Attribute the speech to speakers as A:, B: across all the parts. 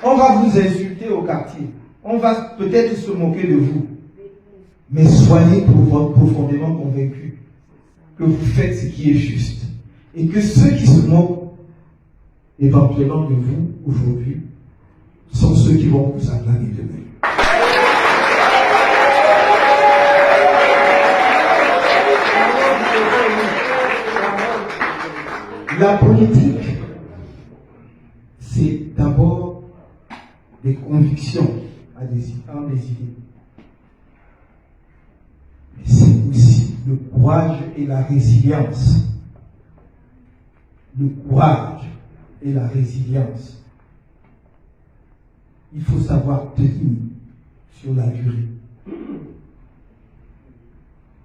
A: On va vous insulter au quartier. On va peut-être se moquer de vous. Mais soyez profondément convaincus que vous faites ce qui est juste. Et que ceux qui se moquent éventuellement de vous aujourd'hui sont ceux qui vont vous acclamer demain. La politique, c'est d'abord des convictions en des idées. Mais c'est aussi le courage et la résilience. Le courage et la résilience. Il faut savoir tenir sur la durée.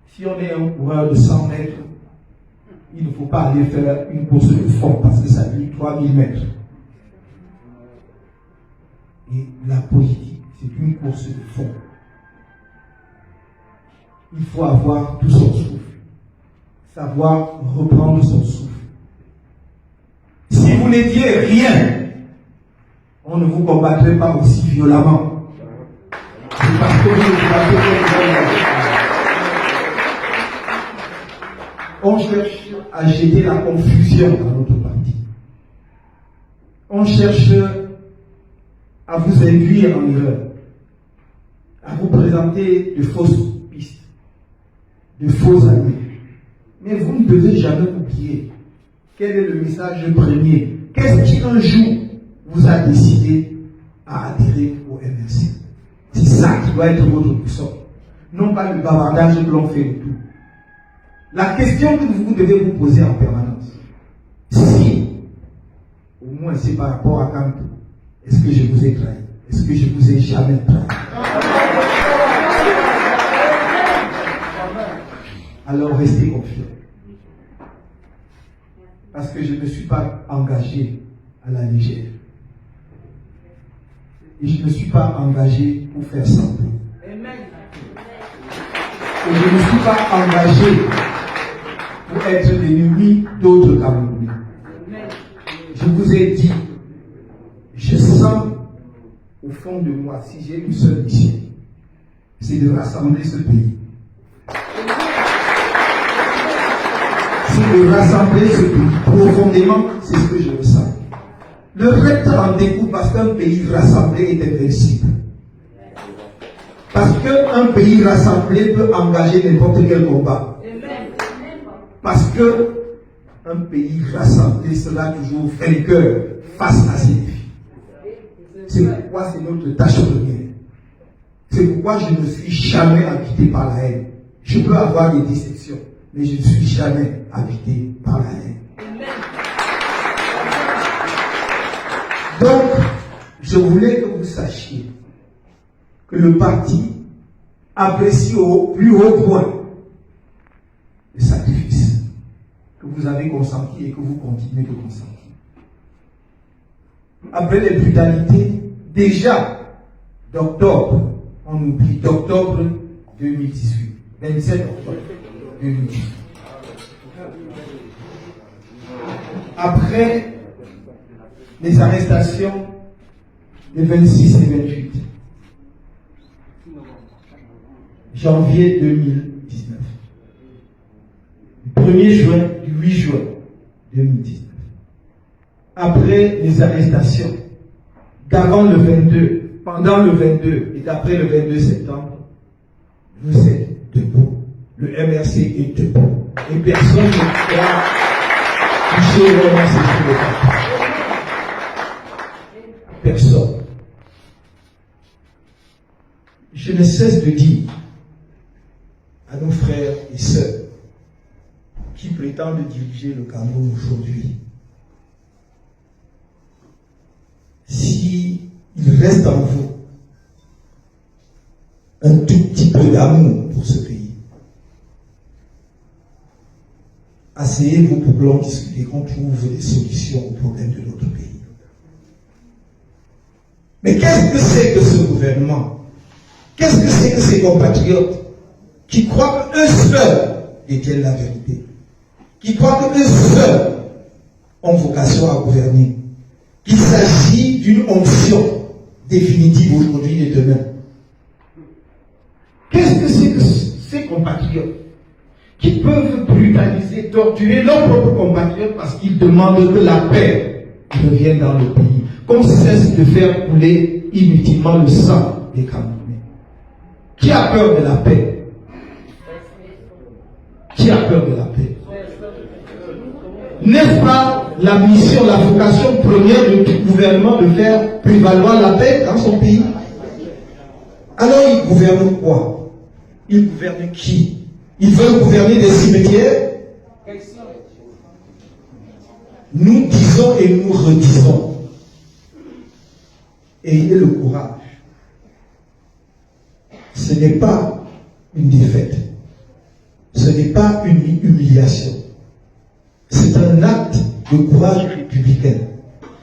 A: Si on est un coureur de 100 mètres, il ne faut pas aller faire une course de fond parce que ça dure 3000 mètres. Et la politique, c'est une course de fond. Il faut avoir tout son souffle, savoir reprendre son souffle. Si vous n'étiez rien, on ne vous combattrait pas aussi violemment. C'est parce que vous ne combattez pas. On cherche à jeter la confusion dans notre parti. On cherche à vous induire en erreur, à vous présenter de fausses pistes, de faux amis. Mais vous ne devez jamais oublier quel est le message premier. Qu'est-ce qui un jour vous a décidé à adhérer au MRC? C'est ça qui doit être votre boussole. Non pas le bavardage que l'on fait de tout. La question que vous devez vous poser en permanence, si, au moins c'est par rapport à Kanto, est-ce que je vous ai trahi? Est-ce que je vous ai jamais trahi? Alors restez confiants. Parce que je ne suis pas engagé à la légère. Et je ne suis pas engagé pour faire semblant. Et je ne suis pas engagé pour être l'ennemi d'autres Camerounais. Je vous ai dit, je sens au fond de moi, si j'ai une seule mission, c'est de rassembler ce pays. C'est de rassembler ce pays. Profondément, c'est ce que je ressens. Le reste en découle parce qu'un pays rassemblé est invincible. Parce qu'un pays rassemblé peut engager n'importe quel combat. Parce qu'un pays rassemblé sera toujours vainqueur face à ses défis. C'est pourquoi c'est notre tâche première. C'est pourquoi je ne suis jamais habité par la haine. Je peux avoir des déceptions, mais je ne suis jamais habité par la haine. Donc, je voulais que vous sachiez que le parti apprécie au plus haut point le sacrifice que vous avez consenti et que vous continuez de consentir. Après les brutalités, déjà d'octobre, on oublie d'octobre 2018, 27 octobre 2018. Après les arrestations des 26 et 28 janvier 2019, du 1er juin, du 8 juin 2019, après les arrestations d'avant le 22, pendant le 22 et d'après le 22 septembre, vous êtes debout. Le MRC est debout. Et personne ne pourra toucher vraiment ces choses. Personne. Je ne cesse de dire à nos frères et sœurs qui prétendent diriger le Cameroun aujourd'hui, si il reste en vous un tout petit peu d'amour pour ce pays, asseyez-vous pour que l'on discute et qu'on trouve des solutions aux problèmes de notre pays. Mais qu'est-ce que c'est que ce gouvernement? Qu'est-ce que c'est que ces compatriotes qui croient qu'eux seuls détiennent la vérité, qui croient qu'eux seuls ont vocation à gouverner, qu'il s'agit d'une onction définitive aujourd'hui et demain. Qu'est-ce que c'est que ces compatriotes qui peuvent brutaliser, torturer leurs propres compatriotes parce qu'ils demandent que la paix revienne dans le pays, qu'on cesse de faire couler inutilement le sang des Camerounais? Qui a peur de la paix? Qui a peur de la paix? N'est-ce pas la mission, la vocation première de tout gouvernement de faire prévaloir la paix dans son pays? Alors ils gouvernent quoi? Ils gouvernent qui? Ils veulent gouverner des cimetières? Nous disons et nous redisons. Ayez le courage. Ce n'est pas une défaite. Ce n'est pas une humiliation. C'est un acte de courage républicain.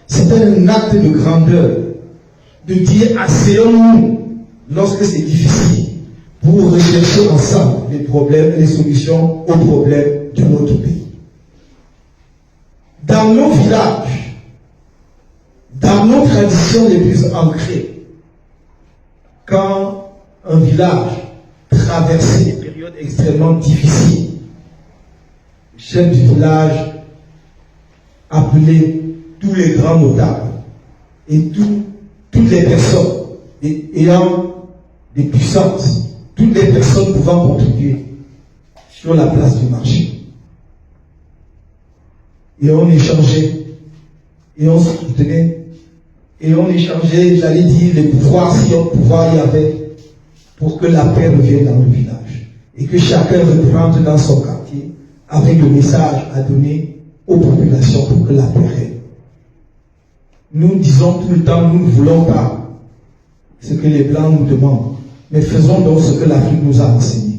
A: C'est un acte de grandeur. De dire asseyons-nous lorsque c'est difficile pour rechercher ensemble les problèmes et les solutions aux problèmes de notre pays. Dans nos villages, dans nos traditions les plus ancrées, quand un village traversait des périodes extrêmement difficiles, le chef du village appelait tous les grands notables et toutes les personnes ayant des puissances, toutes les personnes pouvant contribuer sur la place du marché. Et on échangeait, et on se soutenait, et on échangeait, j'allais dire, les pouvoirs, si un pouvoir il y avait, pour que la paix revienne dans le village. Et que chacun rentre dans son quartier avec le message à donner aux populations pour que la paix règne. Nous disons tout le temps, nous ne voulons pas ce que les Blancs nous demandent, mais faisons donc ce que l'Afrique nous a enseigné.